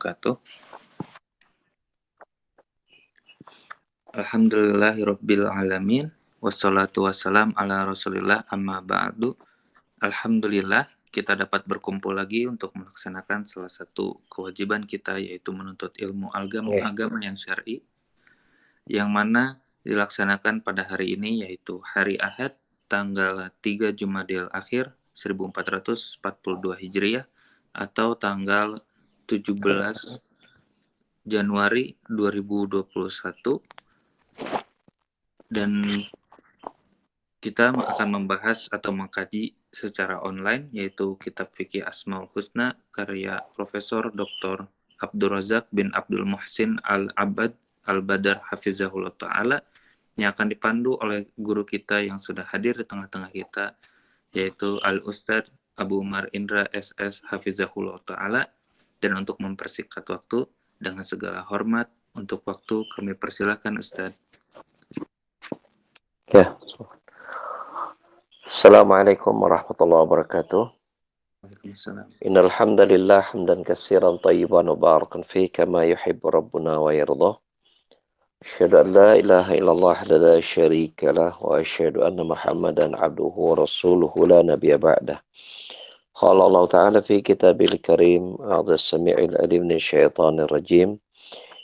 wabarakatuh. Alhamdulillahirabbil alamin wassalatu wassalam ala Rasulillah amma ba'du. Alhamdulillah kita dapat berkumpul lagi untuk melaksanakan salah satu kewajiban kita, yaitu menuntut ilmu agama yang syar'i, yang mana dilaksanakan pada hari ini, yaitu hari Ahad tanggal 3 Jumadil Akhir 1442 Hijriah atau tanggal 17 Januari 2021, dan kita akan membahas atau mengkaji secara online yaitu kitab Fikih Asmaul Husna karya Profesor Dr. Abdul Razak bin Abdul Muhsin Al-Abad Al-Badar Hafizahullah Ta'ala, yang akan dipandu oleh guru kita yang sudah hadir di tengah-tengah kita, yaitu Al-Ustadz Abu Umar Indra SS Hafizahullah Ta'ala. Dan untuk mempersingkat waktu, dengan segala hormat untuk waktu, kami persilahkan Ustadz. Ya. Assalamualaikum warahmatullahi wabarakatuh. Waalaikumsalam. Innal hamdalillah hamdan katsiran thayyiban mubarakan fihi kama yuhibbu rabbuna wa yardah. Asyhadu an la ilaha illallah la syarika lah wa asyhadu anna Muhammadan abduhu wa rasuluhu la nabiyya ba'dah. Qala Allah Ta'ala fi kitabil karim a'udzu samii'il alim minasyaitonir rajim.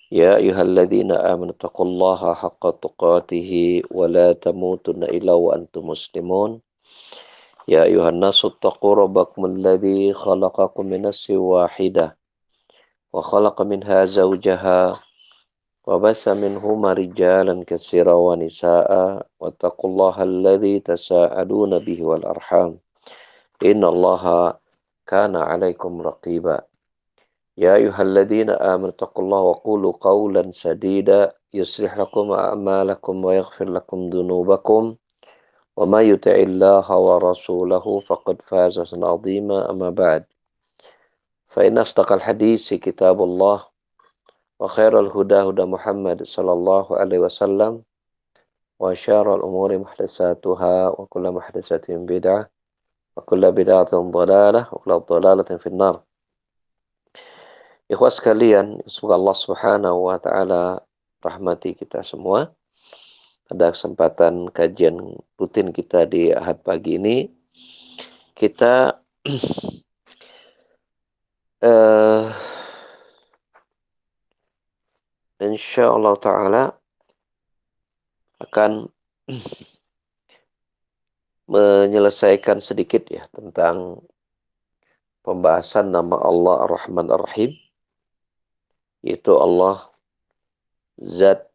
Ya ayyuhalladzina amanu taqullaha haqqa tuqatih wa la tamutunna illa wa antum muslimun. Ya ayuhan nasu taqu rabbakum alladhi khalaqakum min nafsin wahidah wa khalaqa minha zawjaha wa bassa minhuma rijalan katsira wa nisaa wattaqullaha alladhi tasaaluna bihi wal arham innallaha kana 'alaikum raqiba. Ya ayyuhalladzina amanu taqullaha wa qulu qawlan sadida yuslih lakum a'malakum wa yaghfir lakum dhunubakum. وَمَا يُطِعِ اللَّهَ وَرَسُولَهُ فَقَدْ فَازَ فَوْزًا عَظِيمًا أَمَّا بَعْدُ فَإِنَّ أَصْدَقَ الْحَدِيثِ كِتَابُ اللَّهِ وَخَيْرَ الْهُدَى هُدَى محمد صلى الله عليه وسلم وشر الأمور محدثاتها وكل محدثة بدعة وكل بدعة ضلالة وكل ضلالة في النار. Ikhwas sekalian, semoga Allah Subhanahu wa taala rahmati kita semua. Pada kesempatan kajian rutin kita di Ahad pagi ini, kita insyaallah ta'ala akan menyelesaikan sedikit ya tentang pembahasan nama Allah Ar-Rahman Ar-Rahim, yaitu Allah zat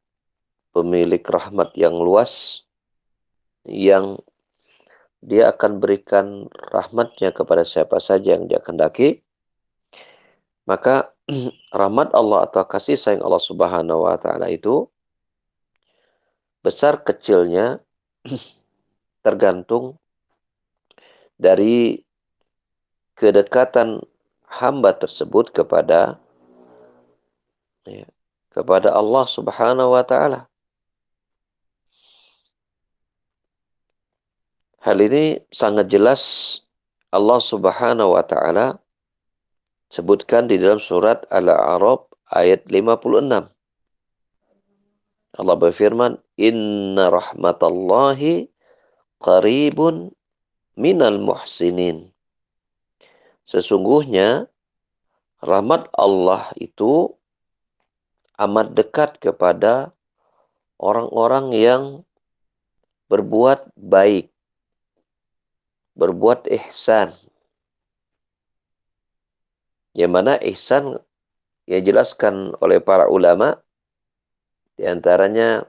pemilik rahmat yang luas, yang dia akan berikan rahmatnya kepada siapa saja yang dia kehendaki. Maka rahmat Allah atau kasih sayang Allah Subhanahu wa taala itu besar kecilnya tergantung dari kedekatan hamba tersebut kepada Allah Subhanahu wa taala. Hal ini sangat jelas Allah Subhanahu wa taala sebutkan di dalam surat Al-A'raf ayat 56. Allah berfirman, "Inna rahmatallahi qaribun minal muhsinin." Sesungguhnya rahmat Allah itu amat dekat kepada orang-orang yang berbuat baik, berbuat ihsan. Yang mana ihsan yang dijelaskan oleh para ulama, di antaranya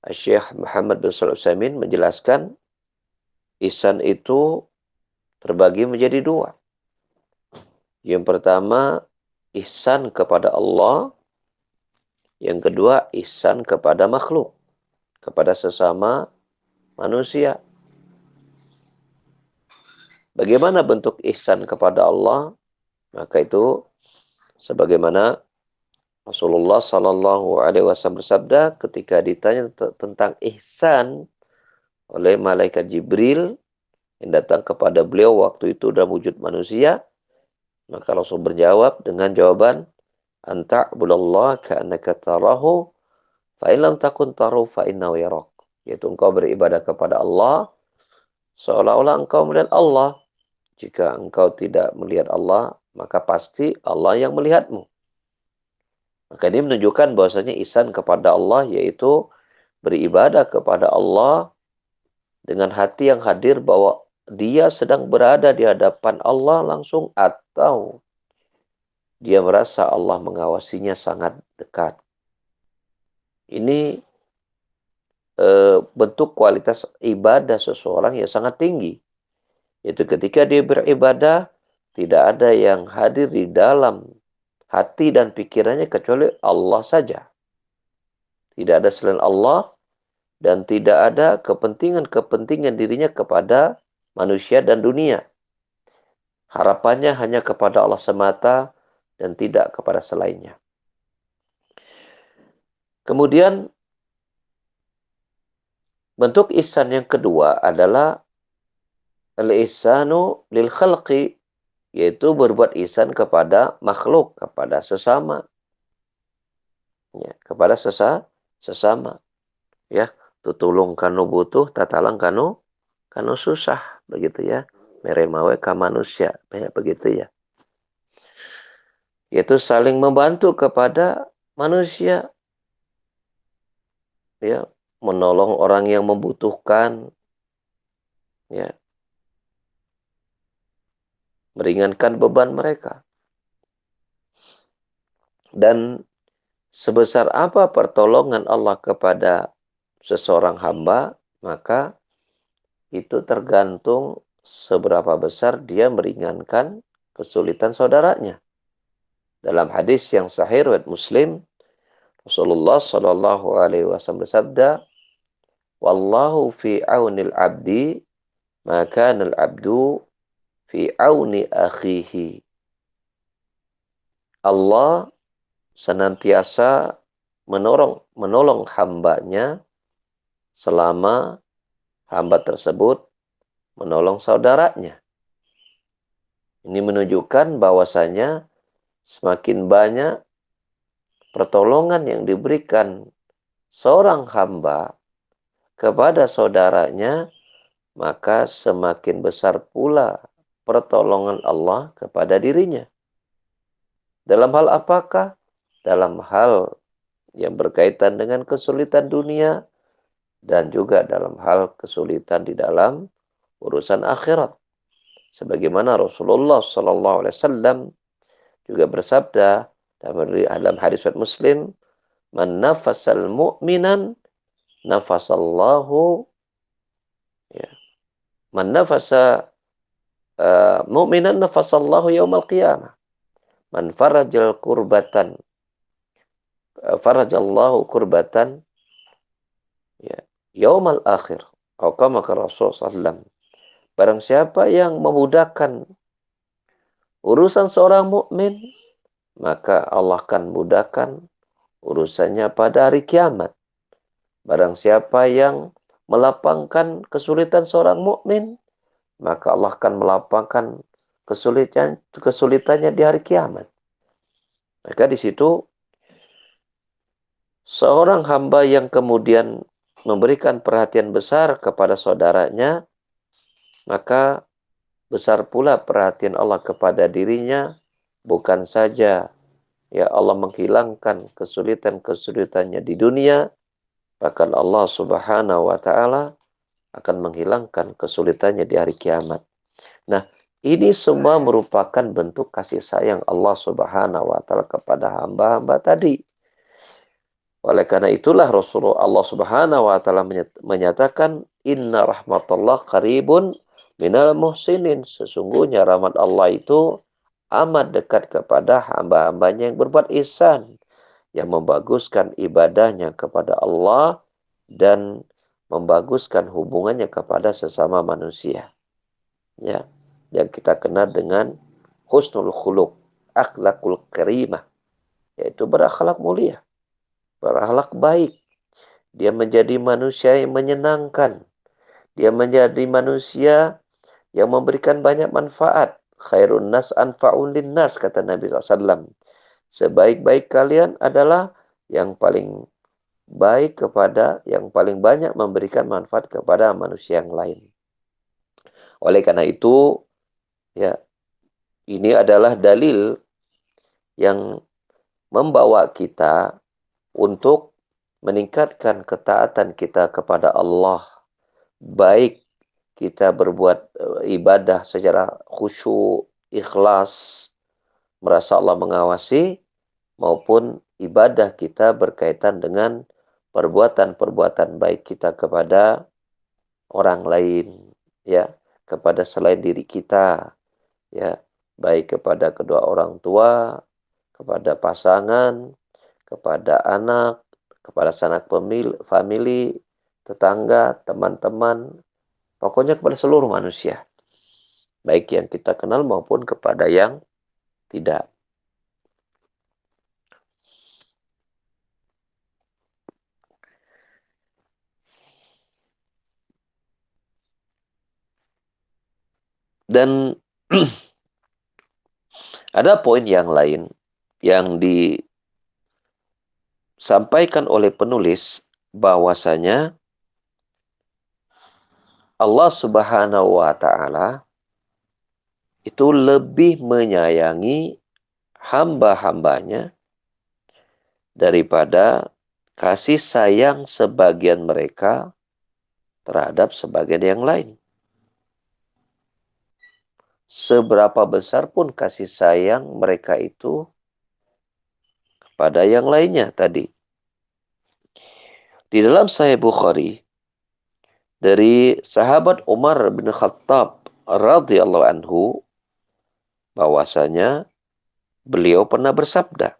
Syekh Muhammad bin Shalih Al-Utsaimin menjelaskan ihsan itu terbagi menjadi dua. Yang pertama, ihsan kepada Allah. Yang kedua, ihsan kepada makhluk, kepada sesama manusia. Bagaimana bentuk ihsan kepada Allah? Maka itu sebagaimana Rasulullah Sallallahu Alaihi Wasallam bersabda ketika ditanya tentang ihsan oleh malaikat Jibril yang datang kepada beliau waktu itu dalam wujud manusia, maka Rasul berjawab dengan jawaban, An ta'budallaha ka'annaka tarahu fa in lam takun tarahu fa innahu yarak. Yaitu engkau beribadah kepada Allah seolah-olah engkau melihat Allah. Jika engkau tidak melihat Allah, maka pasti Allah yang melihatmu. Maka ini menunjukkan bahwasanya ihsan kepada Allah yaitu beribadah kepada Allah dengan hati yang hadir bahwa dia sedang berada di hadapan Allah langsung atau dia merasa Allah mengawasinya sangat dekat. Ini bentuk kualitas ibadah seseorang yang sangat tinggi. Yaitu ketika dia beribadah, tidak ada yang hadir di dalam hati dan pikirannya kecuali Allah saja. Tidak ada selain Allah dan tidak ada kepentingan-kepentingan dirinya kepada manusia dan dunia. Harapannya hanya kepada Allah semata dan tidak kepada selainnya. Kemudian bentuk ihsan yang kedua adalah al-ihsanu lil khalqi, yaitu berbuat ihsan kepada makhluk, kepada sesama. Ya, kepada sesama. Ya, tutulung kanu butuh, tatalang kanu susah, begitu ya. Meremawe ka manusia, begitu ya. Yaitu saling membantu kepada manusia. Ya, menolong orang yang membutuhkan, ya, meringankan beban mereka. Dan sebesar apa pertolongan Allah kepada seseorang hamba, maka itu tergantung seberapa besar dia meringankan kesulitan saudaranya. Dalam hadis yang sahih riwayat Muslim, Rasulullah Shallallahu Alaihi Wasallam bersabda, "Wallahu fi aunil abdi, maka al abdu fi auni akhihi." Allah senantiasa menolong hambanya selama hamba tersebut menolong saudaranya. Ini menunjukkan bahwasanya semakin banyak pertolongan yang diberikan seorang hamba kepada saudaranya, maka semakin besar pula pertolongan Allah kepada dirinya. Dalam hal apakah? Dalam hal yang berkaitan dengan kesulitan dunia dan juga dalam hal kesulitan di dalam urusan akhirat. Sebagaimana Rasulullah Sallallahu Alaihi Wasallam juga bersabda dalam hadis riwayat Muslim, "Man nafasal mu'minan nafasallahu, ya. Man nafasa mu'minan nafasallahu yaumal qiyamah. Man farajal kurbatan farajallahu kurbatan, ya, yaumal akhir." Atau kama kata Rasulullah SAW. Barang siapa yang memudahkan urusan seorang mukmin, maka Allah akan mudahkan urusannya pada hari kiamat. Barang siapa yang melapangkan kesulitan seorang mukmin, maka Allah akan melapangkan kesulitannya di hari kiamat. Maka di situ seorang hamba yang kemudian memberikan perhatian besar kepada saudaranya, maka besar pula perhatian Allah kepada dirinya. Bukan saja ya Allah menghilangkan kesulitan-kesulitannya di dunia, bahkan Allah Subhanahu wa taala akan menghilangkan kesulitannya di hari kiamat. Nah, ini semua merupakan bentuk kasih sayang Allah Subhanahu wa taala kepada hamba-hamba tadi. Oleh karena itulah Rasulullah Allah Subhanahu wa taala menyatakan, "Inna rahmatullah qaribun minal muhsinin." Sesungguhnya rahmat Allah itu amat dekat kepada hamba-hambanya yang berbuat ihsan, yang membaguskan ibadahnya kepada Allah dan membaguskan hubungannya kepada sesama manusia. Ya, yang kita kenal dengan husnul khuluq, akhlakul karimah, yaitu berakhlak mulia, berakhlak baik. Dia menjadi manusia yang menyenangkan. Dia menjadi manusia yang memberikan banyak manfaat. Khairun nas anfa'un linnas, kata Nabi SAW. Sebaik-baik kalian adalah yang paling baik kepada, yang paling banyak memberikan manfaat kepada manusia yang lain. Oleh karena itu, ya, ini adalah dalil yang membawa kita untuk meningkatkan ketaatan kita kepada Allah. Baik kita berbuat ibadah secara khusyuk, ikhlas, merasa Allah mengawasi, maupun ibadah kita berkaitan dengan perbuatan-perbuatan baik kita kepada orang lain, ya, kepada selain diri kita, ya, baik kepada kedua orang tua, kepada pasangan, kepada anak, kepada sanak famili, tetangga, teman-teman, pokoknya kepada seluruh manusia, baik yang kita kenal maupun kepada yang tidak. Dan ada poin yang lain yang disampaikan oleh penulis, bahwasanya Allah Subhanahu wa taala itu lebih menyayangi hamba-hambanya daripada kasih sayang sebagian mereka terhadap sebagian yang lain. Seberapa besar pun kasih sayang mereka itu kepada yang lainnya tadi. Di dalam Sahih Bukhari, dari sahabat Umar bin Khattab radhiyallahu anhu, bahwasanya beliau pernah bersabda,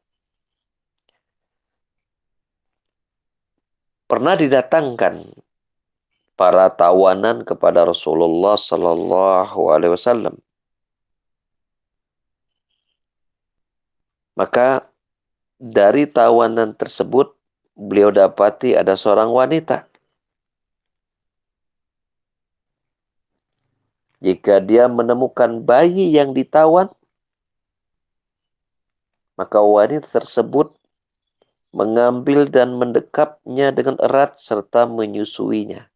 pernah didatangkan para tawanan kepada Rasulullah sallallahu alaihi wasallam. Maka dari tawanan tersebut beliau dapati ada seorang wanita. Jika dia menemukan bayi yang ditawan, maka wanita tersebut mengambil dan mendekapnya dengan erat serta menyusuinya.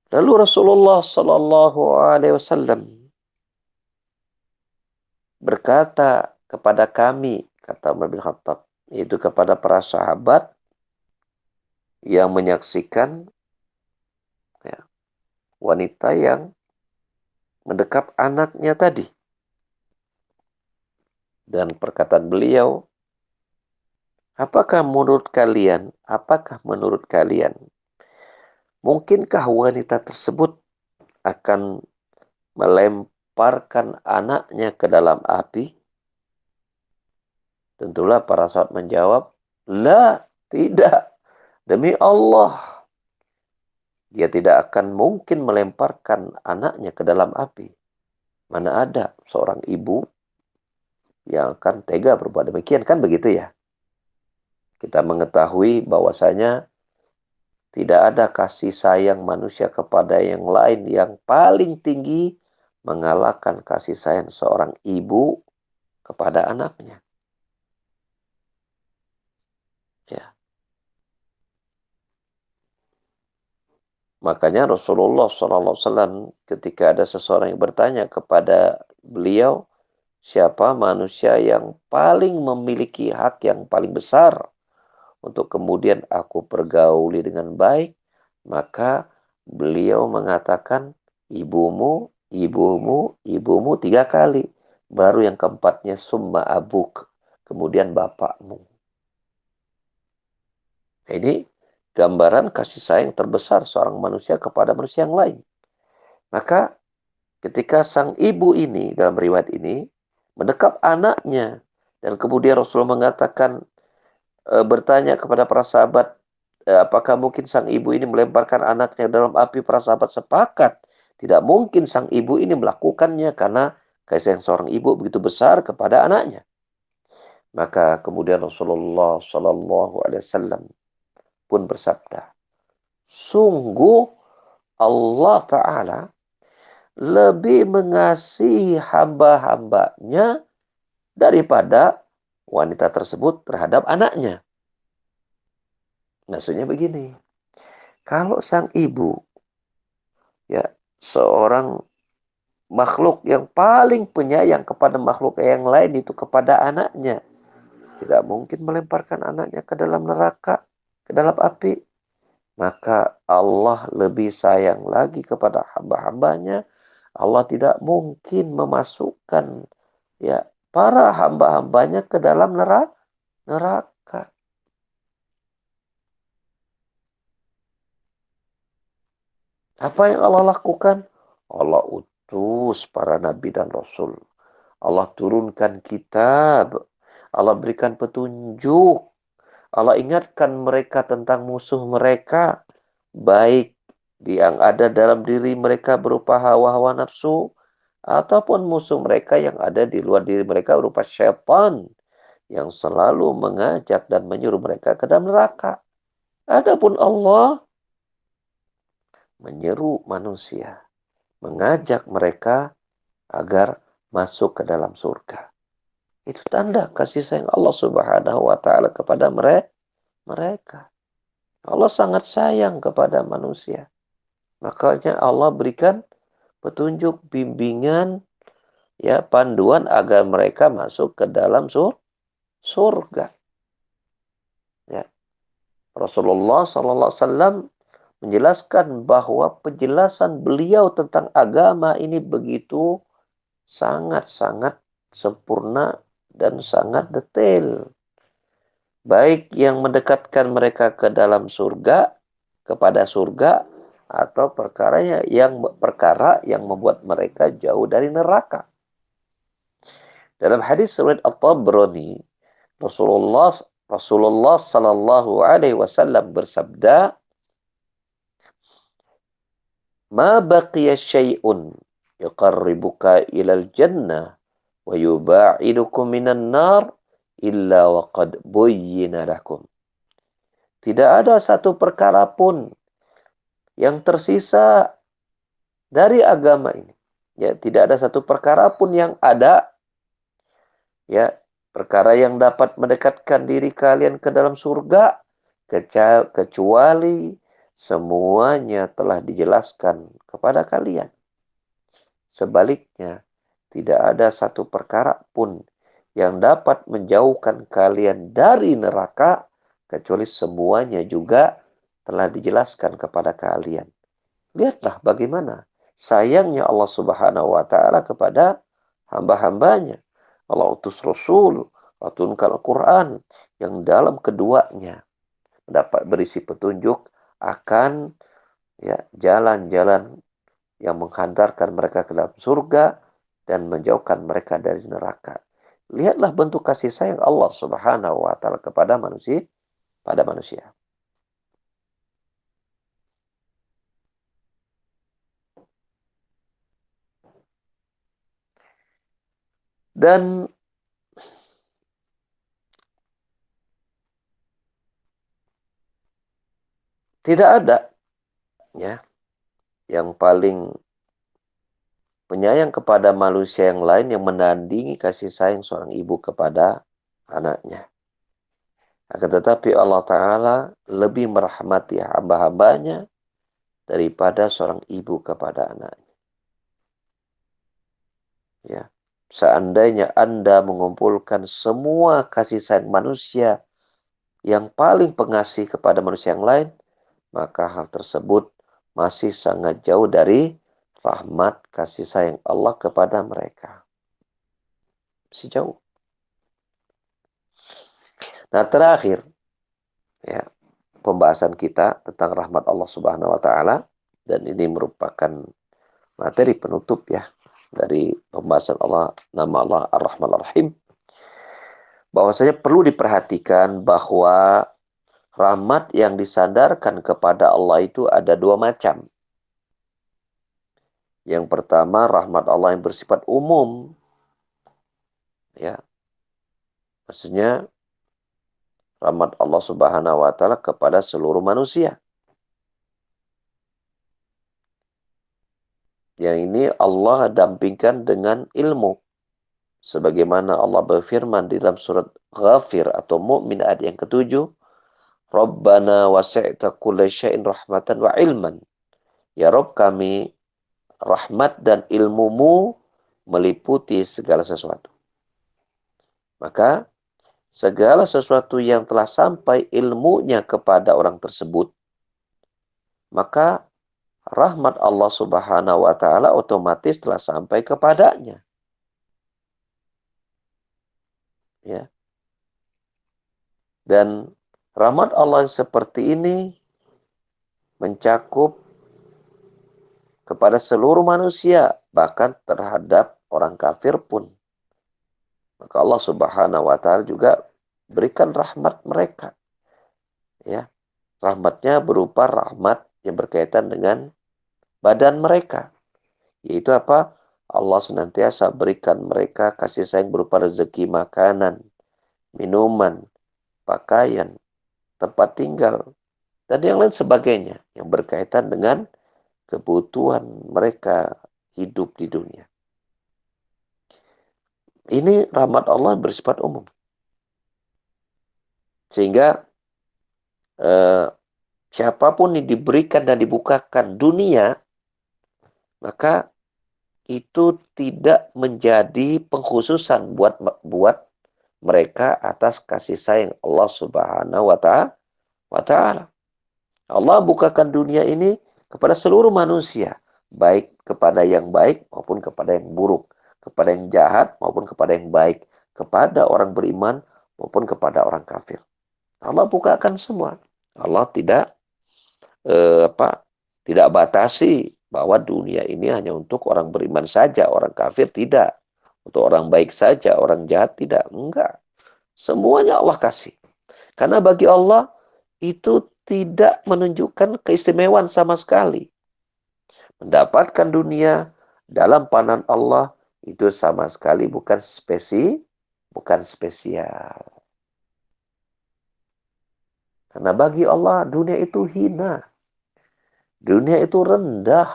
Lalu Rasulullah sallallahu alaihi wasallam berkata kepada kami, kata Umar bin Khattab, yaitu kepada para sahabat yang menyaksikan, ya, wanita yang mendekap anaknya tadi. Dan perkataan beliau, apakah menurut kalian, mungkinkah wanita tersebut akan melemparkan anaknya ke dalam api? Tentulah para sahabat menjawab, la, tidak. Demi Allah, dia tidak akan mungkin melemparkan anaknya ke dalam api. Mana ada seorang ibu yang akan tega berbuat demikian, kan begitu ya? Kita mengetahui bahwasanya tidak ada kasih sayang manusia kepada yang lain yang paling tinggi mengalahkan kasih sayang seorang ibu kepada anaknya. Ya. Makanya Rasulullah SAW ketika ada seseorang yang bertanya kepada beliau, siapa manusia yang paling memiliki hak yang paling besar untuk kemudian aku pergauli dengan baik, maka beliau mengatakan ibumu, ibumu, ibumu 3 kali. Baru yang keempatnya summa abuk, kemudian bapakmu. Ini gambaran kasih sayang terbesar seorang manusia kepada manusia yang lain. Maka ketika sang ibu ini, dalam riwayat ini, mendekap anaknya, dan kemudian Rasulullah mengatakan, bertanya kepada para sahabat, apakah mungkin sang ibu ini melemparkan anaknya dalam api? Para sahabat sepakat, tidak mungkin sang ibu ini melakukannya karena kasih sayang seorang ibu begitu besar kepada anaknya. Maka kemudian Rasulullah Shallallahu Alaihi Wasallam pun bersabda, sungguh Allah Ta'ala lebih mengasihi hamba-hambanya daripada wanita tersebut terhadap anaknya. Maksudnya begini, kalau sang ibu, ya, seorang makhluk yang paling penyayang kepada makhluk yang lain itu kepada anaknya, tidak mungkin melemparkan anaknya ke dalam neraka, ke dalam api. Maka Allah lebih sayang lagi kepada hamba-hambanya. Allah tidak mungkin memasukkan, ya, para hamba-hambanya ke dalam neraka. Apa yang Allah lakukan? Allah utus para nabi dan rasul. Allah turunkan kitab. Allah berikan petunjuk. Allah ingatkan mereka tentang musuh mereka. Baik yang ada dalam diri mereka berupa hawa-hawa nafsu. Ataupun musuh mereka yang ada di luar diri mereka berupa syaitan. Yang selalu mengajak dan menyuruh mereka ke dalam neraka. Adapun Allah menyeru manusia, mengajak mereka agar masuk ke dalam surga. Itu tanda kasih sayang Allah Subhanahu wa taala kepada mereka. Allah sangat sayang kepada manusia. Makanya Allah berikan petunjuk, bimbingan, ya, panduan agar mereka masuk ke dalam surga. Ya. Rasulullah sallallahu alaihi wasallam menjelaskan bahwa penjelasan beliau tentang agama ini begitu sangat-sangat sempurna dan sangat detail. Baik yang mendekatkan mereka ke dalam surga, kepada surga, atau perkara yang membuat mereka jauh dari neraka. Dalam hadis riwayat At-Tabrani, Rasulullah sallallahu alaihi wasallam bersabda, "Ma baqiya syai'un yuqarribuka ilal jannah wa yuba'idukum minan nar illa waqad buyyina lakum." Tidak ada satu perkara pun yang tersisa dari agama ini. Ya, tidak ada satu perkara pun yang ada, ya, perkara yang dapat mendekatkan diri kalian ke dalam surga kecuali semuanya telah dijelaskan kepada kalian. Sebaliknya, tidak ada satu perkara pun yang dapat menjauhkan kalian dari neraka kecuali semuanya juga telah dijelaskan kepada kalian. Lihatlah bagaimana sayangnya Allah Subhanahu wa taala kepada hamba-hambanya. Allah utus Rasul, Allah turunkan Al-Quran yang dalam keduanya dapat berisi petunjuk akan, ya, jalan-jalan yang menghantarkan mereka ke dalam surga dan menjauhkan mereka dari neraka. Lihatlah bentuk kasih sayang Allah Subhanahu wa taala kepada manusia, pada manusia. Dan tidak ada, ya, yang paling penyayang kepada manusia yang lain yang menandingi kasih sayang seorang ibu kepada anaknya. Akan tetapi Allah Ta'ala lebih merahmati hamba-hambanya daripada seorang ibu kepada anaknya. Ya. Seandainya Anda mengumpulkan semua kasih sayang manusia yang paling pengasih kepada manusia yang lain, maka hal tersebut masih sangat jauh dari rahmat kasih sayang Allah kepada mereka. Masih jauh. Nah, terakhir, ya, pembahasan kita tentang rahmat Allah Subhanahu wa taala, dan ini merupakan materi penutup, ya, dari pembahasan nama Allah Ar-Rahman Ar-Rahim. Bahwasanya perlu diperhatikan bahwa rahmat yang disandarkan kepada Allah itu ada dua macam. Yang pertama, rahmat Allah yang bersifat umum. Ya. Maksudnya rahmat Allah Subhanahu wa taala kepada seluruh manusia. Yang ini Allah dampingkan dengan ilmu. Sebagaimana Allah berfirman di dalam surat Ghafir atau Mu'min ayat yang ketujuh, Rabbana wasi'ta kulla syai'in rahmatan wa ilman. Ya Rabb kami, rahmat dan ilmumu meliputi segala sesuatu. Maka segala sesuatu yang telah sampai ilmunya kepada orang tersebut, maka rahmat Allah Subhanahu wa taala otomatis telah sampai kepadanya. Ya. Dan rahmat Allah seperti ini mencakup kepada seluruh manusia, bahkan terhadap orang kafir pun. Maka Allah Subhanahu wa taala juga berikan rahmat mereka. Ya. Rahmatnya berupa rahmat yang berkaitan dengan badan mereka. Yaitu apa? Allah senantiasa berikan mereka kasih sayang berupa rezeki makanan, minuman, pakaian, tempat tinggal, dan yang lain sebagainya yang berkaitan dengan kebutuhan mereka hidup di dunia. Ini rahmat Allah bersifat umum. Sehingga siapapun yang diberikan dan dibukakan dunia, maka itu tidak menjadi pengkhususan buat mereka atas kasih sayang Allah Subhanahu wa taala. Allah bukakan dunia ini kepada seluruh manusia, baik kepada yang baik maupun kepada yang buruk, kepada yang jahat maupun kepada yang baik, kepada orang beriman maupun kepada orang kafir. Allah bukakan semua. Allah tidak batasi bahwa dunia ini hanya untuk orang beriman saja, orang kafir tidak. Untuk orang baik saja, orang jahat tidak. Enggak. Semuanya Allah kasih. Karena bagi Allah itu tidak menunjukkan keistimewaan sama sekali. Mendapatkan dunia dalam pandangan Allah itu sama sekali bukan spesial. Karena bagi Allah dunia itu hina. Dunia itu rendah.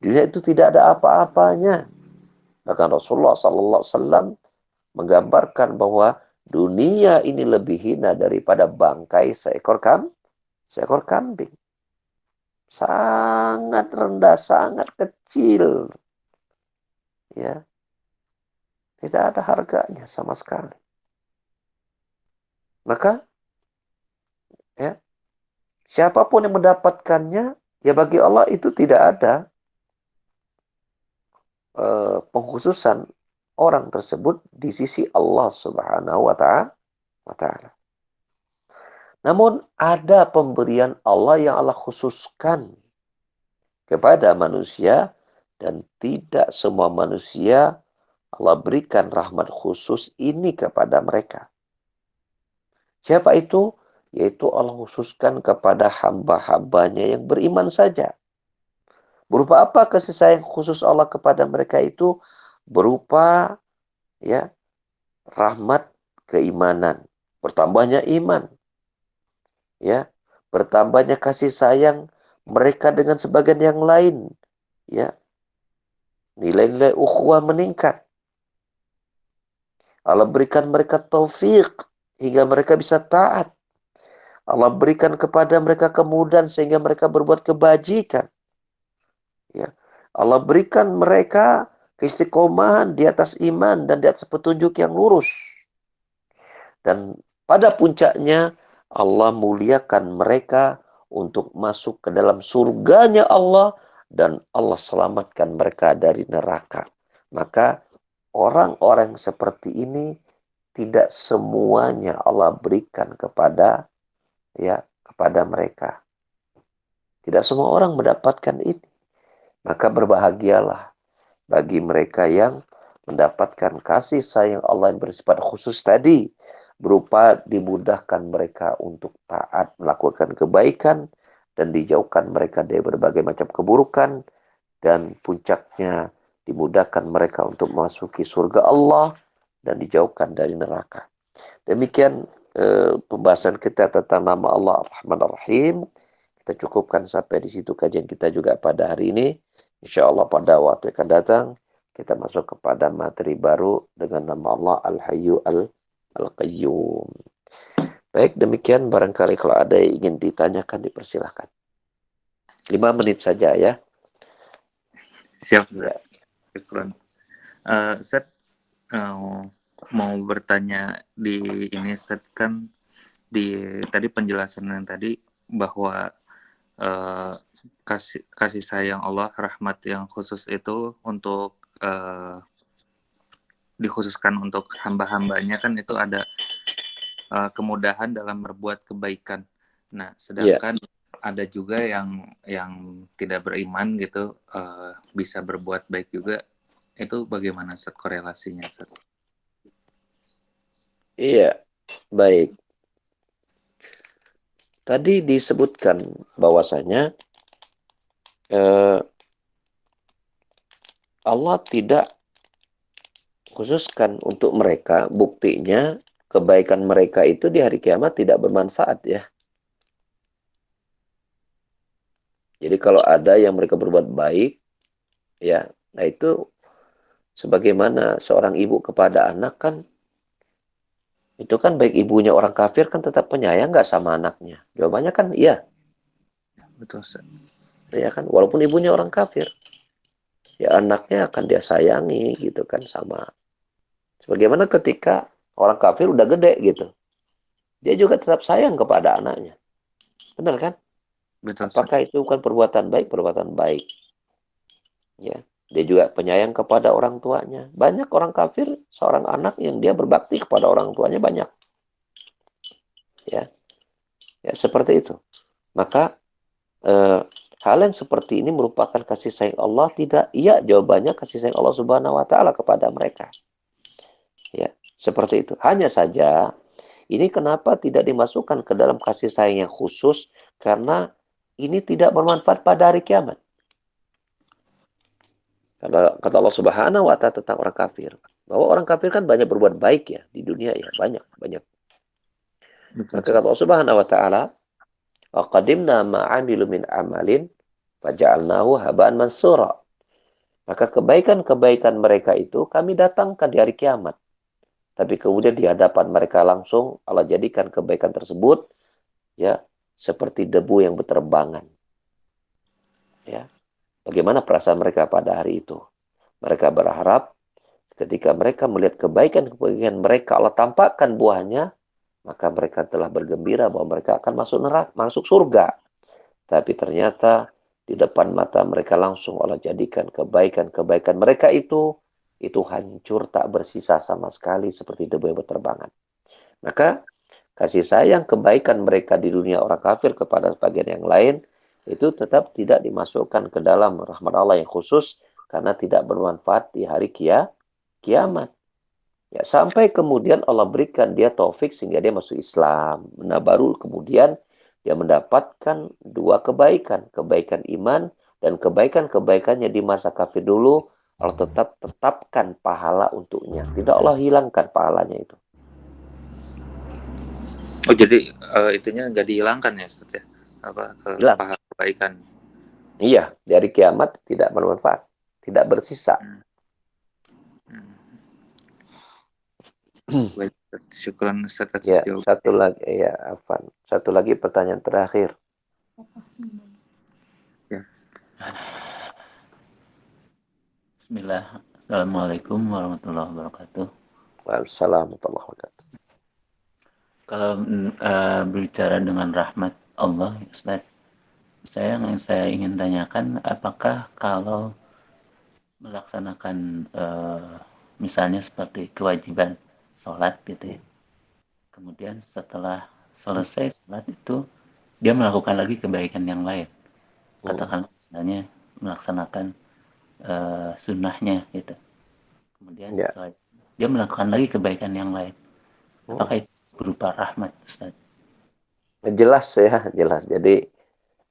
Dunia itu tidak ada apa-apanya. Bahkan Rasulullah SAW menggambarkan bahwa dunia ini lebih hina daripada bangkai seekor kambing. Sangat rendah, sangat kecil. Ya, tidak ada harganya sama sekali. Maka, ya, siapapun yang mendapatkannya, ya bagi Allah itu tidak ada pengkhususan orang tersebut di sisi Allah Subhanahu wa taala. Namun ada pemberian Allah yang Allah khususkan kepada manusia dan tidak semua manusia Allah berikan rahmat khusus ini kepada mereka. Siapa itu? Yaitu Allah khususkan kepada hamba-hambanya yang beriman saja. Berupa apa kasih sayang khusus Allah kepada mereka itu? Berupa ya rahmat keimanan, bertambahnya iman, ya, bertambahnya kasih sayang mereka dengan sebagian yang lain, ya, nilai-nilai ukhuwah meningkat. Allah berikan mereka taufik hingga mereka bisa taat. Allah berikan kepada mereka kemudahan sehingga mereka berbuat kebajikan. Ya. Allah berikan mereka keistiqomahan di atas iman dan di atas petunjuk yang lurus. Dan pada puncaknya Allah muliakan mereka untuk masuk ke dalam surganya Allah dan Allah selamatkan mereka dari neraka. Maka orang-orang seperti ini tidak semuanya Allah berikan kepada mereka. Tidak semua orang mendapatkan ini. Maka berbahagialah bagi mereka yang mendapatkan kasih sayang Allah yang bersifat khusus tadi, berupa dimudahkan mereka untuk taat, melakukan kebaikan, dan dijauhkan mereka dari berbagai macam keburukan, dan puncaknya dimudahkan mereka untuk memasuki surga Allah, dan dijauhkan dari neraka. Demikian pembahasan kita tentang nama Allah Ar-Rahman Ar-Rahim. Kita cukupkan sampai di situ kajian kita juga pada hari ini. Insya Allah pada waktu yang akan datang, kita masuk kepada materi baru dengan nama Allah Al-Hayyu Al-Qayyum. Baik, demikian barangkali kalau ada yang ingin ditanyakan, dipersilahkan. 5 menit saja ya. Siap, Ya. Ustaz, mau bertanya di ini, Ustaz, kan di tadi penjelasan yang tadi bahwa kasih sayang Allah, rahmat yang khusus itu untuk dikhususkan untuk hamba-hambanya, kan itu ada kemudahan dalam berbuat kebaikan. Nah, sedangkan ada juga yang tidak beriman gitu, bisa berbuat baik juga. Itu bagaimana Ustaz korelasinya, Ustaz? Iya, baik. Tadi disebutkan bahwasanya Allah tidak khususkan untuk mereka, buktinya kebaikan mereka itu di hari kiamat tidak bermanfaat ya. Jadi kalau ada yang mereka berbuat baik, ya, nah itu sebagaimana seorang ibu kepada anak kan, itu kan baik ibunya orang kafir kan tetap penyayang nggak sama anaknya. Jawabannya kan iya. Betul, Ustaz. Ya kan, walaupun ibunya orang kafir, ya anaknya akan dia sayangi gitu kan sama. Sebagaimana ketika orang kafir udah gede gitu, dia juga tetap sayang kepada anaknya. Benar kan? Betul, Ustaz. Apakah itu bukan perbuatan baik? Perbuatan baik. Ya. Dia juga penyayang kepada orang tuanya. Banyak orang kafir, seorang anak yang dia berbakti kepada orang tuanya banyak. Ya, ya seperti itu. Maka hal yang seperti ini merupakan kasih sayang Allah tidak? Iya, jawabannya kasih sayang Allah Subhanahu wa taala kepada mereka. Ya, seperti itu. Hanya saja ini kenapa tidak dimasukkan ke dalam kasih sayang yang khusus? Karena ini tidak bermanfaat pada hari kiamat. Karena kata Allah Subhanahu wa taala tentang orang kafir, bahwa orang kafir kan banyak berbuat baik ya di dunia ya, banyak, banyak. Betul, Maka Ustaz. kata Allah Subhanahu wa taala, "Wa qadimna ma 'amilu min amalin faja'alnahu haba'an mansura." Maka kebaikan-kebaikan mereka itu kami datangkan di hari kiamat. Tapi kemudian di hadapan mereka langsung Allah jadikan kebaikan tersebut ya seperti debu yang berterbangan. Ya. Bagaimana perasaan mereka pada hari itu? Mereka berharap ketika mereka melihat kebaikan-kebaikan mereka Allah tampakkan buahnya, maka mereka telah bergembira bahwa mereka akan masuk neraka, masuk surga. Tapi ternyata di depan mata mereka langsung Allah jadikan kebaikan-kebaikan mereka itu hancur tak bersisa sama sekali seperti debu yang berterbangan. Maka kasih sayang kebaikan mereka di dunia orang kafir kepada sebagian yang lain itu tetap tidak dimasukkan ke dalam rahmat Allah yang khusus karena tidak bermanfaat di hari kiamat. Ya, sampai kemudian Allah berikan dia taufik sehingga dia masuk Islam. Nah, baru kemudian dia mendapatkan dua kebaikan. Kebaikan iman dan kebaikan-kebaikannya di masa kafir dulu. Allah tetapkan pahala untuknya. Tidak Allah hilangkan pahalanya itu. Oh, jadi itunya nggak dihilangkan ya, Ustaz ya? Apa Hilang. pahala kebaikan? Iya, dari kiamat tidak bermanfaat. Tidak bersisa. Hmm. Baik, syukran Ustaz atas Ya, satu jawabannya. lagi ya, Afan. Satu lagi pertanyaan terakhir. Ya. Bismillah. Assalamualaikum warahmatullahi wabarakatuh. Waalaikumsalam warahmatullahi wabarakatuh. Kalau berbicara dengan rahmat Allah, Ustaz, yang saya ingin tanyakan, apakah kalau melaksanakan misalnya seperti kewajiban sholat gitu ya, kemudian setelah selesai sholat itu dia melakukan lagi kebaikan yang lain, katakan misalnya melaksanakan sunnahnya gitu, kemudian Ya. setelah dia melakukan lagi kebaikan yang lain, Hmm. apakah itu berupa rahmat, Ustaz? Jelas ya, jelas. Jadi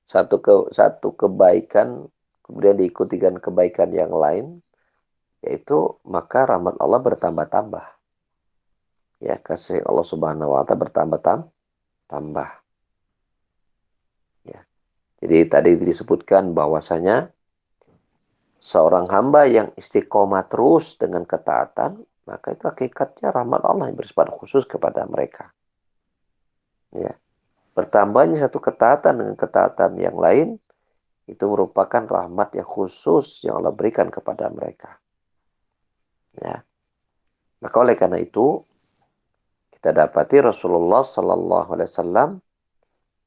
satu kebaikan kemudian diikuti dengan kebaikan yang lain, yaitu maka rahmat Allah bertambah-tambah. Ya, kasih Allah Subhanahu wa taala bertambah-tambah. Ya. Jadi tadi disebutkan bahwasanya seorang hamba yang istiqomah terus dengan ketaatan, maka itu hakikatnya rahmat Allah yang bersifat khusus kepada mereka. Ya. Bertambahnya satu ketaatan dengan ketaatan yang lain, itu merupakan rahmat yang khusus yang Allah berikan kepada mereka. Ya. Maka oleh karena itu, kita dapati Rasulullah Sallallahu Alaihi Wasallam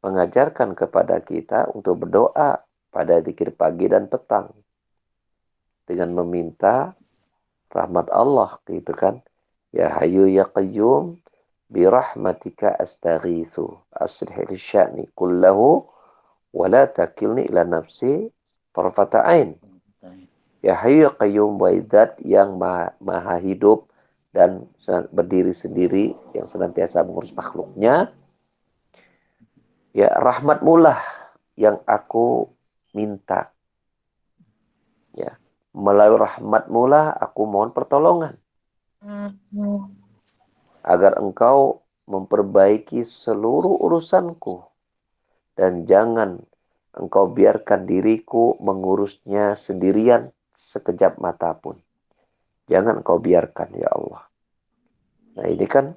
mengajarkan kepada kita untuk berdoa pada zikir pagi dan petang dengan meminta rahmat Allah, gitu kan? Ya Hayyu ya Qayyum bi rahmatika astaghitsu aslih li sya'ni kullahu wa la takilni ila nafsi tarfata ain. Ya Hayyu ya Qayyum, waidat yang maha hidup dan berdiri sendiri, yang senantiasa mengurus makhluknya. Ya, rahmatmulah yang aku minta. Ya, melalui rahmatmulah aku mohon pertolongan. Agar engkau memperbaiki seluruh urusanku. Dan jangan engkau biarkan diriku mengurusnya sendirian sekejap mata pun. Jangan engkau biarkan, ya Allah. Nah, ini kan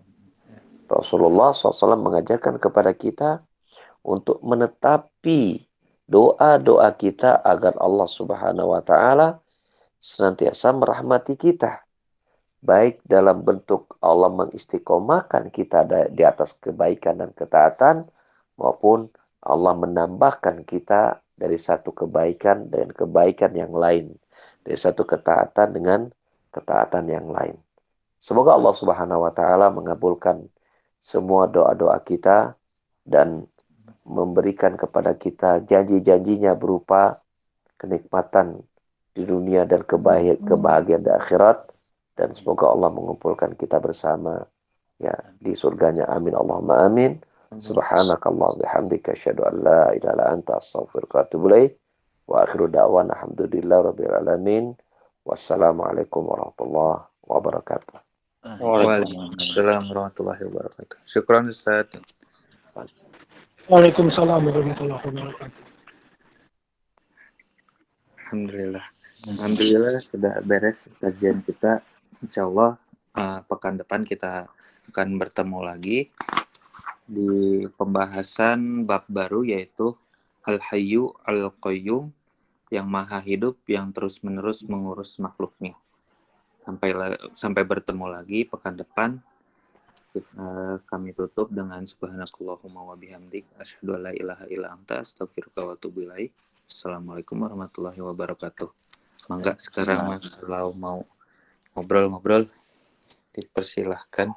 Rasulullah SAW mengajarkan kepada kita untuk menetapi doa-doa kita agar Allah Subhanahu wa Ta'ala senantiasa merahmati kita, baik dalam bentuk Allah mengistiqomahkan kita di atas kebaikan dan ketaatan, maupun Allah menambahkan kita dari satu kebaikan dengan kebaikan yang lain, dari satu ketaatan dengan ketaatan yang lain. Semoga Allah Subhanahu wa Ta'ala mengabulkan semua doa-doa kita dan memberikan kepada kita janji-janjinya berupa kenikmatan di dunia dan kebahagiaan di akhirat, dan semoga Allah mengumpulkan kita bersama ya di surganya. Amin Allahumma amin. Subhanakallah bihamdika asyhadu an la ilaha illa anta astaghfiruka wa atubu ilaik. Wa akhiru da'wana alhamdulillahirabbil alamin. Wassalamualaikum warahmatullahi wabarakatuh. Waalaikumsalam warahmatullahi wabarakatuh. Syukran Ustaz. Waalaikumsalam warahmatullahi wabarakatuh. Alhamdulillah sudah beres kajian kita. Insya Allah pekan depan kita akan bertemu lagi di pembahasan bab baru, yaitu Al-Hayyu Al-Qayyum, yang maha hidup yang terus-menerus mengurus makhluknya. Sampai bertemu lagi pekan depan. Kami tutup dengan subhanakallahumma wa bihamdik asyhadu an la ilaha illa anta astaghfiruka wa atubu ilaik. Assalamualaikum warahmatullahi wabarakatuh. Mangga sekarang kalau mau ngobrol-ngobrol dipersilahkan.